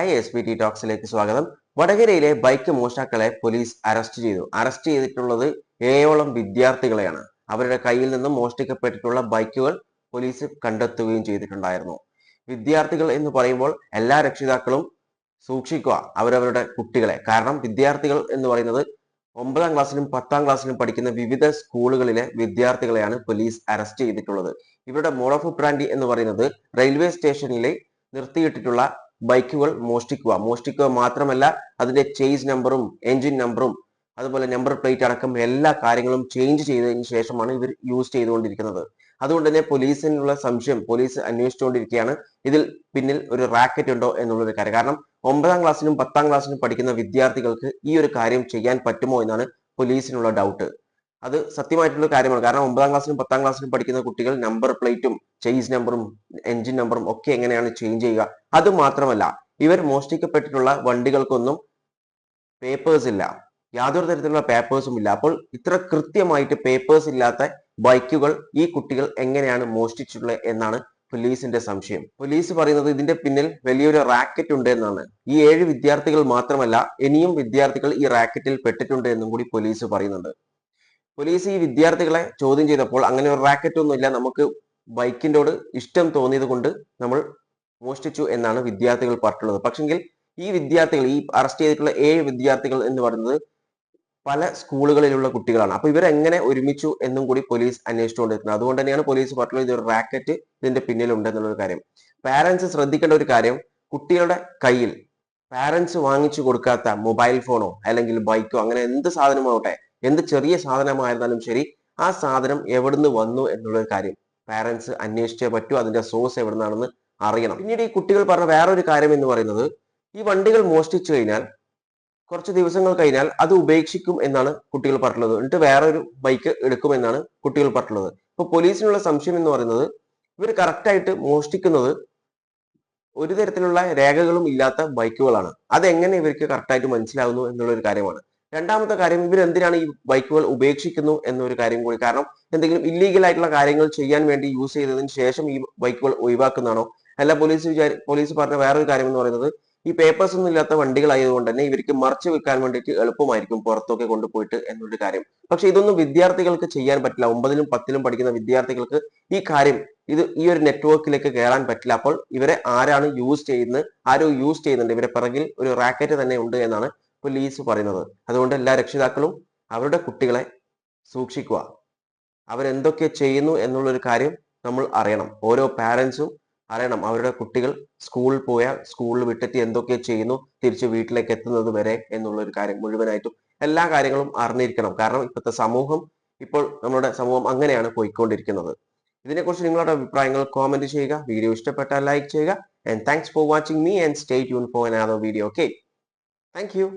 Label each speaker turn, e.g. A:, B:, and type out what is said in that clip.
A: Hi SPT ടോക്സിലേക്ക് സ്വാഗതം. വടകരയിലെ bike മോഷ്ടാക്കളെ police arrest ചെയ്തു. അറസ്റ്റ് ചെയ്തിട്ടുള്ളത് 7ഓളം വിദ്യാർത്ഥികളെയാണ്. അവരുടെ കയ്യിൽ നിന്നും മോഷ്ടിക്കപ്പെട്ടിട്ടുള്ള ബൈക്കുകൾ പോലീസ് കണ്ടെത്തുകയും ചെയ്തിട്ടുണ്ടായിരുന്നു. വിദ്യാർത്ഥികൾ എന്ന് പറയുമ്പോൾ എല്ലാ രക്ഷിതാക്കളും സൂക്ഷിക്കുക അവരവരുടെ കുട്ടികളെ. കാരണം വിദ്യാർത്ഥികൾ എന്ന് പറയുന്നത് 9ാം ക്ലാസ്സിലും 10ാം ക്ലാസ്സിലും പഠിക്കുന്ന വിവിധ സ്കൂളുകളിലെ വിദ്യാർത്ഥികളെയാണ് പോലീസ് അറസ്റ്റ് ചെയ്തിട്ടുള്ളത്. ഇവരുടെ മോഡ് ഓഫ് ഓപ്പറാൻഡി എന്ന് പറയുന്നത് റെയിൽവേ സ്റ്റേഷനിലെ നിർത്തിയിട്ടിട്ടുള്ള ബൈക്കുകൾ മോഷ്ടിക്കുക മാത്രമല്ല അതിന്റെ ചേസ് നമ്പറും എഞ്ചിൻ നമ്പറും അതുപോലെ നമ്പർ പ്ലേറ്റ് അടക്കം എല്ലാ കാര്യങ്ങളും ചേഞ്ച് ചെയ്തതിനു ശേഷമാണ് ഇവർ യൂസ് ചെയ്തുകൊണ്ടിരിക്കുന്നത്. അതുകൊണ്ട് തന്നെ പോലീസിനുള്ള സംശയം പോലീസ് അന്വേഷിച്ചുകൊണ്ടിരിക്കുകയാണ്. ഇതിൽ പിന്നിൽ ഒരു റാക്കറ്റ് ഉണ്ടോ എന്നുള്ളൊരു കാര്യം. കാരണം 9ാം ക്ലാസ്സിലും 10ാം ക്ലാസ്സിലും പഠിക്കുന്ന വിദ്യാർത്ഥികൾക്ക് ഈ ഒരു കാര്യം ചെയ്യാൻ പറ്റുമോ എന്നാണ് പോലീസിനുള്ള ഡൗട്ട്. അത് സത്യമായിട്ടുള്ള കാര്യമാണ്. കാരണം 9ാം ക്ലാസ്സിലും 10ാം ക്ലാസ്സിലും പഠിക്കുന്ന കുട്ടികൾ നമ്പർ പ്ലേറ്റും ചേസ് നമ്പറും എഞ്ചിൻ നമ്പറും ഒക്കെ എങ്ങനെയാണ് ചേഞ്ച് ചെയ്യുക? അത് മാത്രമല്ല ഇവർ മോഷ്ടിക്കപ്പെട്ടിട്ടുള്ള വണ്ടികൾക്കൊന്നും പേപ്പേഴ്സ് ഇല്ല, യാതൊരു തരത്തിലുള്ള പേപ്പേഴ്സും ഇല്ല. അപ്പോൾ ഇത്ര കൃത്യമായിട്ട് പേപ്പേഴ്സ് ഇല്ലാത്ത ബൈക്കുകൾ ഈ കുട്ടികൾ എങ്ങനെയാണ് മോഷ്ടിച്ചിട്ടുള്ളത് എന്നാണ് പോലീസിന്റെ സംശയം. പോലീസ് പറയുന്നത് ഇതിന്റെ പിന്നിൽ വലിയൊരു റാക്കറ്റ് ഉണ്ട് എന്നാണ്. ഈ 7 വിദ്യാർത്ഥികൾ മാത്രമല്ല ഇനിയും വിദ്യാർത്ഥികൾ ഈ റാക്കറ്റിൽ പെട്ടിട്ടുണ്ട് എന്നും കൂടി പോലീസ് പറയുന്നുണ്ട്. പോലീസ് ഈ വിദ്യാർത്ഥികളെ ചോദ്യം ചെയ്തപ്പോൾ അങ്ങനെ ഒരു റാക്കറ്റ് ഒന്നുമില്ല, നമുക്ക് ബൈക്കിൻ്റെോട് ഇഷ്ടം തോന്നിയത് കൊണ്ട് നമ്മൾ മോഷ്ടിച്ചു എന്നാണ് വിദ്യാർത്ഥികൾ പറഞ്ഞിട്ടുള്ളത്. പക്ഷെങ്കിൽ ഈ വിദ്യാർത്ഥികൾ, ഈ അറസ്റ്റ് ചെയ്തിട്ടുള്ള 7 വിദ്യാർത്ഥികൾ എന്ന് പറയുന്നത് പല സ്കൂളുകളിലുള്ള കുട്ടികളാണ്. അപ്പൊ ഇവരെങ്ങനെ ഒരുമിച്ചു എന്നും കൂടി പോലീസ് അന്വേഷിച്ചുകൊണ്ടിരിക്കുന്നത്. അതുകൊണ്ട് തന്നെയാണ് പോലീസ് പറഞ്ഞത് ഇതൊരു റാക്കറ്റ് ഇതിന്റെ പിന്നിലുണ്ട് എന്നുള്ളൊരു കാര്യം. പാരന്റ്സ് ശ്രദ്ധിക്കേണ്ട ഒരു കാര്യം, കുട്ടികളുടെ കയ്യിൽ പാരന്റ്സ് വാങ്ങിച്ചു കൊടുക്കാത്ത മൊബൈൽ ഫോണോ അല്ലെങ്കിൽ ബൈക്കോ അങ്ങനെ എന്ത് സാധനമാവട്ടെ, എന്ത് ചെറിയ സാധനമായിരുന്നാലും ശരി, ആ സാധനം എവിടുന്ന് വന്നു എന്നുള്ളൊരു കാര്യം പാരന്റ്സ് അന്വേഷിച്ചേ പറ്റൂ. അതിന്റെ സോഴ്സ് എവിടുന്നാണെന്ന് അറിയണം. പിന്നീട് ഈ കുട്ടികൾ പറഞ്ഞ വേറൊരു കാര്യം എന്ന് പറയുന്നത്, ഈ വണ്ടികൾ മോഷ്ടിച്ചു കഴിഞ്ഞാൽ കുറച്ച് ദിവസങ്ങൾ കഴിഞ്ഞാൽ അത് ഉപേക്ഷിക്കും എന്നാണ് കുട്ടികൾ പറഞ്ഞിട്ടുള്ളത്. എന്നിട്ട് വേറൊരു ബൈക്ക് എടുക്കുമെന്നാണ് കുട്ടികൾ പറഞ്ഞിട്ടുള്ളത്. ഇപ്പൊ പോലീസിനുള്ള സംശയം എന്ന് പറയുന്നത്, ഇവർ കറക്റ്റായിട്ട് മോഷ്ടിക്കുന്നത് ഒരു തരത്തിലുള്ള രേഖകളും ഇല്ലാത്ത ബൈക്കുകളാണ്. അതെങ്ങനെ ഇവർക്ക് കറക്റ്റായിട്ട് മനസ്സിലാവുന്നു എന്നുള്ളൊരു കാര്യമാണ്. രണ്ടാമത്തെ കാര്യം, ഇവർ എന്തിനാണ് ഈ ബൈക്കുകൾ ഉപേക്ഷിക്കുന്നു എന്നൊരു കാര്യം കൂടി. കാരണം എന്തെങ്കിലും ഇല്ലീഗൽ ആയിട്ടുള്ള കാര്യങ്ങൾ ചെയ്യാൻ വേണ്ടി യൂസ് ചെയ്തതിന് ശേഷം ഈ ബൈക്കുകൾ ഒഴിവാക്കുന്നതാണോ? അല്ല പോലീസ് പറഞ്ഞ വേറൊരു കാര്യം എന്ന് പറയുന്നത്, ഈ പേപ്പേഴ്സ് ഒന്നും ഇല്ലാത്ത വണ്ടികളായതുകൊണ്ട് തന്നെ ഇവർക്ക് മറിച്ച് വെക്കാൻ വേണ്ടിയിട്ട് എളുപ്പമായിരിക്കും പുറത്തൊക്കെ കൊണ്ടുപോയിട്ട് എന്നൊരു കാര്യം. പക്ഷെ ഇതൊന്നും വിദ്യാർത്ഥികൾക്ക് ചെയ്യാൻ പറ്റില്ല. 9ലും 10ലും പഠിക്കുന്ന വിദ്യാർത്ഥികൾക്ക് ഈ കാര്യം ഈ ഒരു നെറ്റ്വർക്കിലേക്ക് കയറാൻ പറ്റില്ല. അപ്പോൾ ഇവരെ ആരാണ് യൂസ് ചെയ്യുന്നത്, ആരോ യൂസ് ചെയ്യുന്നുണ്ട്, ഇവരെ പിറകിൽ ഒരു റാക്കറ്റ് തന്നെ ഉണ്ട് എന്നാണ് പോലീസ് പറയുന്നത്. അതുകൊണ്ട് എല്ലാ രക്ഷിതാക്കളും അവരുടെ കുട്ടികളെ സൂക്ഷിക്കുക. അവരെന്തൊക്കെ ചെയ്യുന്നു എന്നുള്ളൊരു കാര്യം നമ്മൾ അറിയണം. ഓരോ പാരന്റ്സും അറിയണം അവരുടെ കുട്ടികൾ സ്കൂളിൽ പോയാൽ സ്കൂളിൽ വിട്ടിട്ട് എന്തൊക്കെ ചെയ്യുന്നു, തിരിച്ച് വീട്ടിലേക്ക് എത്തുന്നത് വരെ എന്നുള്ളൊരു കാര്യം മുഴുവനായിട്ടും എല്ലാ കാര്യങ്ങളും അറിഞ്ഞിരിക്കണം. കാരണം ഇപ്പോഴത്തെ സമൂഹം, ഇപ്പോൾ നമ്മുടെ സമൂഹം അങ്ങനെയാണ് പോയിക്കൊണ്ടിരിക്കുന്നത്. ഇതിനെക്കുറിച്ച് നിങ്ങളുടെ അഭിപ്രായങ്ങൾ കോമെന്റ് ചെയ്യുക. വീഡിയോ ഇഷ്ടപ്പെട്ടാൽ ലൈക്ക് ചെയ്യുക. And thanks for watching me and stay tune for another video. Okay, thank you.